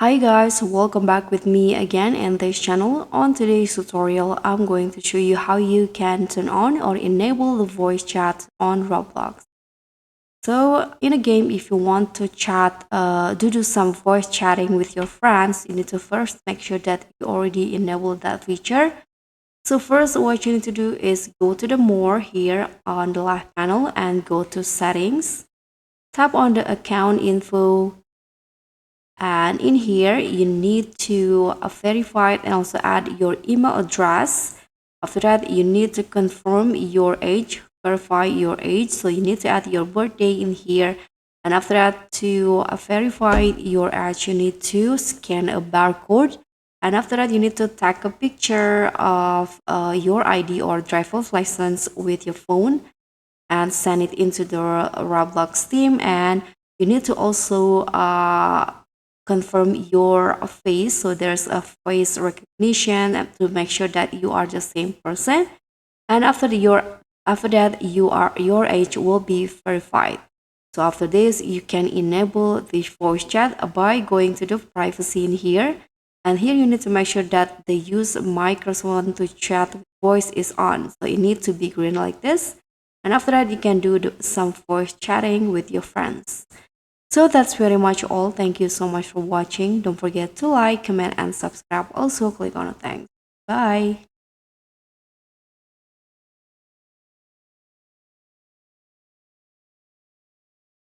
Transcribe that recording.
Hi guys, welcome back with me again in this channel. On today's tutorial, I'm going to show you how you can turn on or enable the voice chat on Roblox. So in a game, if you want to chat, do some voice chatting with your friends, you need to first make sure that you already enabled that feature. So first, what you need to do is go to the more here on the left panel and go to settings. Tap on the account info, and in here you need to verify and also add your email address. After that, you need to confirm your age, verify your age, so you need to add your birthday in here. And after that, to verify your age, you need to scan a barcode. And after that, you need to take a picture of your ID or driver's license with your phone and send it into the Roblox team. And you need to also confirm your face, so there's a face recognition to make sure that you are the same person. And after that, your age will be verified. So after this, you can enable the voice chat by going to the privacy in here. And here you need to make sure that the use microphone to chat voice is on, so it needs to be green like this. And after that, you can do some voice chatting with your friends. So that's very much all. Thank you so much for watching. Don't forget to like, comment, and subscribe. Also, click on the thanks. Bye.